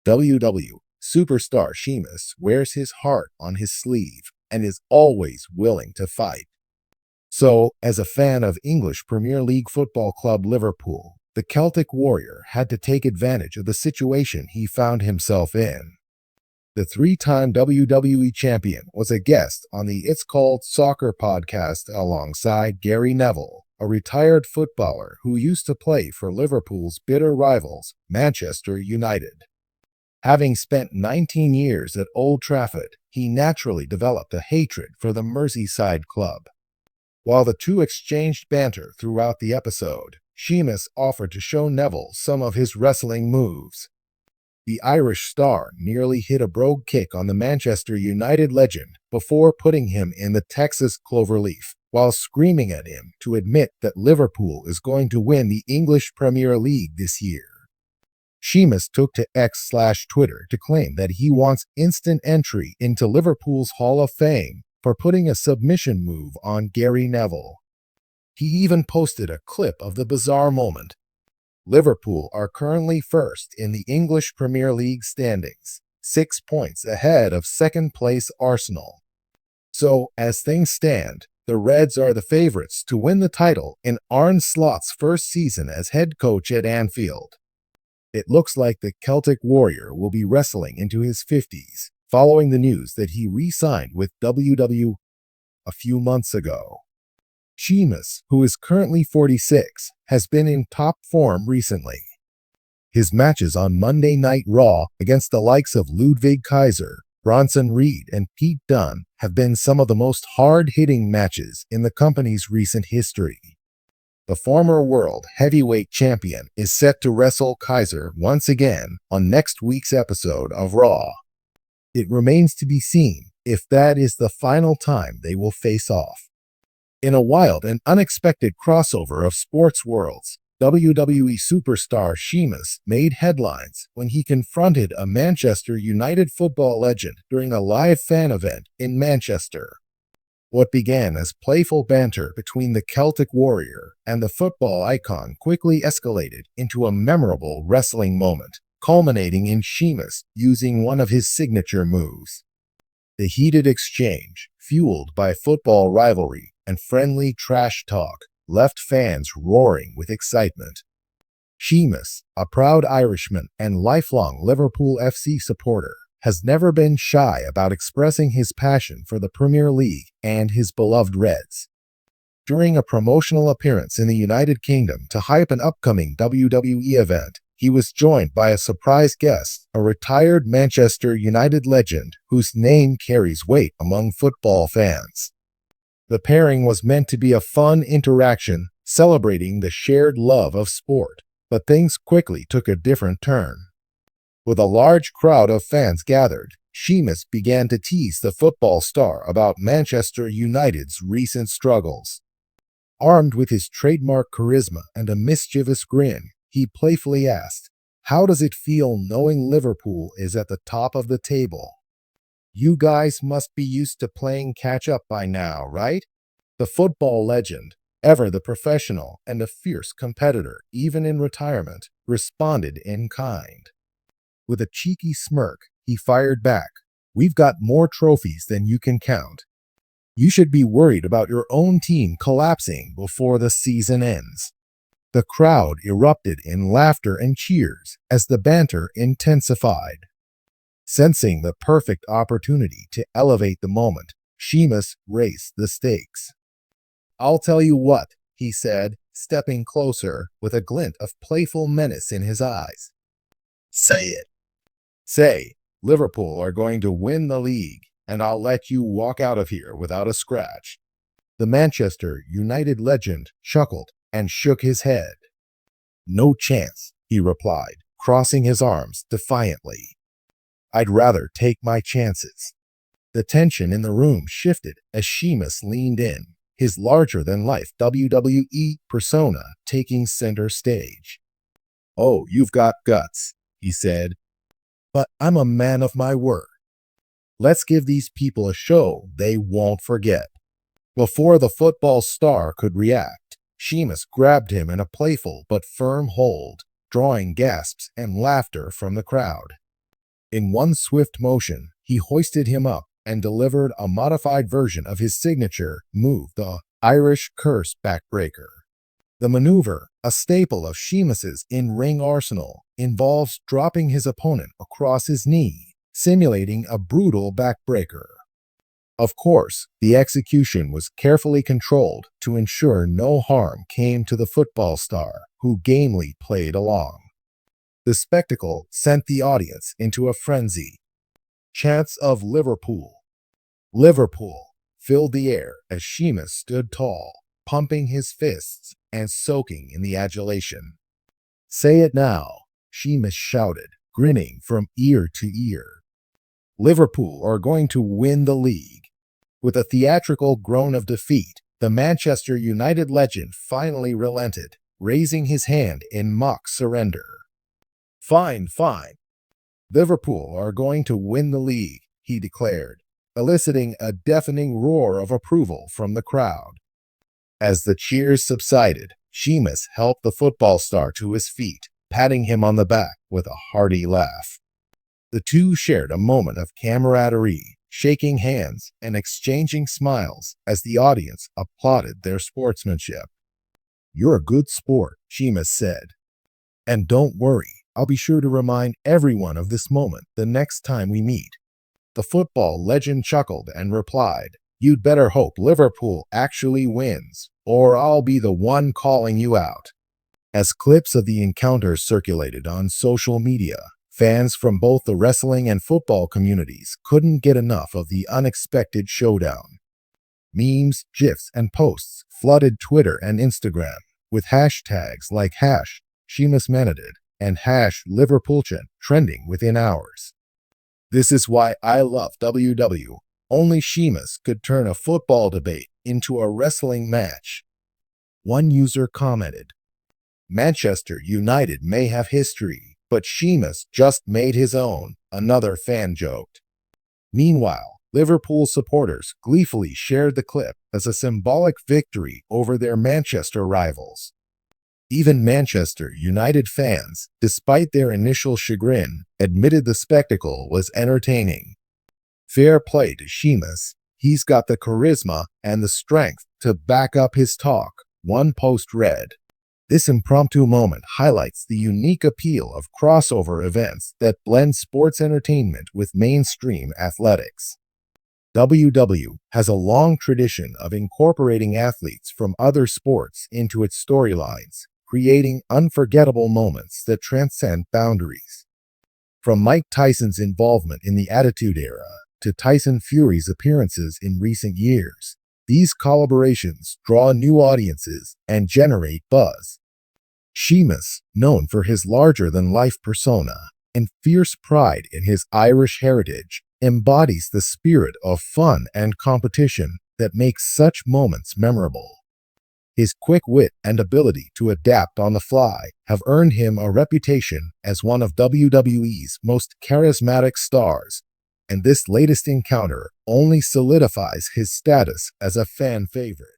WWE superstar Sheamus wears his heart on his sleeve and is always willing to fight. So, as a fan of English Premier League football club Liverpool, the Celtic Warrior had to take advantage of the situation he found himself in. The three-time WWE champion was a guest on the It's Called Soccer podcast alongside Gary Neville, a retired footballer who used to play for Liverpool's bitter rivals, Manchester United. Having spent 19 years at Old Trafford, he naturally developed a hatred for the Merseyside club. While the two exchanged banter throughout the episode, Sheamus offered to show Neville some of his wrestling moves. The Irish star nearly hit a brogue kick on the Manchester United legend before putting him in the Texas cloverleaf, while screaming at him to admit that Liverpool is going to win the English Premier League this year. Sheamus took to X/Twitter to claim that he wants instant entry into Liverpool's Hall of Fame for putting a submission move on Gary Neville. He even posted a clip of the bizarre moment. Liverpool are currently first in the English Premier League standings, 6 points ahead of second-place Arsenal. So, as things stand, the Reds are the favorites to win the title in Arne Slot's first season as head coach at Anfield. It looks like the Celtic Warrior will be wrestling into his 50s, following the news that he re-signed with WWE a few months ago. Sheamus, who is currently 46, has been in top form recently. His matches on Monday Night Raw against the likes of Ludwig Kaiser, Bronson Reed, and Pete Dunne have been some of the most hard-hitting matches in the company's recent history. The former world heavyweight champion is set to wrestle Kaiser once again on next week's episode of Raw. It remains to be seen if that is the final time they will face off. In a wild and unexpected crossover of sports worlds, WWE superstar Sheamus made headlines when he confronted a Manchester United football legend during a live fan event in Manchester. What began as playful banter between the Celtic Warrior and the football icon quickly escalated into a memorable wrestling moment, culminating in Sheamus using one of his signature moves. The heated exchange, fueled by football rivalry and friendly trash talk, left fans roaring with excitement. Sheamus, a proud Irishman and lifelong Liverpool FC supporter, has never been shy about expressing his passion for the Premier League and his beloved Reds. During a promotional appearance in the United Kingdom to hype an upcoming WWE event, he was joined by a surprise guest, a retired Manchester United legend whose name carries weight among football fans. The pairing was meant to be a fun interaction, celebrating the shared love of sport, but things quickly took a different turn. With a large crowd of fans gathered, Sheamus began to tease the football star about Manchester United's recent struggles. Armed with his trademark charisma and a mischievous grin, he playfully asked, "How does it feel knowing Liverpool is at the top of the table? You guys must be used to playing catch-up by now, right?" The football legend, ever the professional and a fierce competitor even in retirement, responded in kind. With a cheeky smirk, he fired back, "We've got more trophies than you can count. You should be worried about your own team collapsing before the season ends." The crowd erupted in laughter and cheers as the banter intensified. Sensing the perfect opportunity to elevate the moment, Sheamus raised the stakes. "I'll tell you what," he said, stepping closer with a glint of playful menace in his eyes. "Say it. Say, Liverpool are going to win the league, and I'll let you walk out of here without a scratch." The Manchester United legend chuckled and shook his head. "No chance," he replied, crossing his arms defiantly. "I'd rather take my chances." The tension in the room shifted as Sheamus leaned in, his larger-than-life WWE persona taking center stage. "Oh, you've got guts," he said, "but I'm a man of my word. Let's give these people a show they won't forget." Before the football star could react, Sheamus grabbed him in a playful but firm hold, drawing gasps and laughter from the crowd. In one swift motion, he hoisted him up and delivered a modified version of his signature move, the Irish Curse Backbreaker. The maneuver, a staple of Sheamus's in-ring arsenal, involves dropping his opponent across his knee, simulating a brutal backbreaker. Of course, the execution was carefully controlled to ensure no harm came to the football star, who gamely played along. The spectacle sent the audience into a frenzy. Chants of Liverpool, Liverpool filled the air as Sheamus stood tall, pumping his fists and soaking in the adulation. "Say it now," Sheamus shouted, grinning from ear to ear. "Liverpool are going to win the league." With a theatrical groan of defeat, the Manchester United legend finally relented, raising his hand in mock surrender. "Fine, fine. Liverpool are going to win the league," he declared, eliciting a deafening roar of approval from the crowd. As the cheers subsided, Sheamus helped the football star to his feet, patting him on the back with a hearty laugh. The two shared a moment of camaraderie, shaking hands and exchanging smiles as the audience applauded their sportsmanship. "You're a good sport," Sheamus said. "And don't worry, I'll be sure to remind everyone of this moment the next time we meet." The football legend chuckled and replied, "You'd better hope Liverpool actually wins, or I'll be the one calling you out." As clips of the encounter circulated on social media, fans from both the wrestling and football communities couldn't get enough of the unexpected showdown. Memes, GIFs, and posts flooded Twitter and Instagram, with hashtags like #SheamusManaded and #LiverpoolChan trending within hours. "This is why I love WW. Only Sheamus could turn a football debate into a wrestling match." One user commented, "Manchester United may have history, but Sheamus just made his own," another fan joked. Meanwhile, Liverpool supporters gleefully shared the clip as a symbolic victory over their Manchester rivals. Even Manchester United fans, despite their initial chagrin, admitted the spectacle was entertaining. Fair play to Sheamus. He's got the charisma and the strength to back up his talk, one post read. This impromptu moment highlights the unique appeal of crossover events that blend sports entertainment with mainstream athletics. WW has a long tradition of incorporating athletes from other sports into its storylines, creating unforgettable moments that transcend boundaries. From Mike Tyson's involvement in the Attitude Era to Tyson Fury's appearances in recent years, these collaborations draw new audiences and generate buzz. Sheamus, known for his larger-than-life persona and fierce pride in his Irish heritage, embodies the spirit of fun and competition that makes such moments memorable. His quick wit and ability to adapt on the fly have earned him a reputation as one of WWE's most charismatic stars, and this latest encounter only solidifies his status as a fan favorite.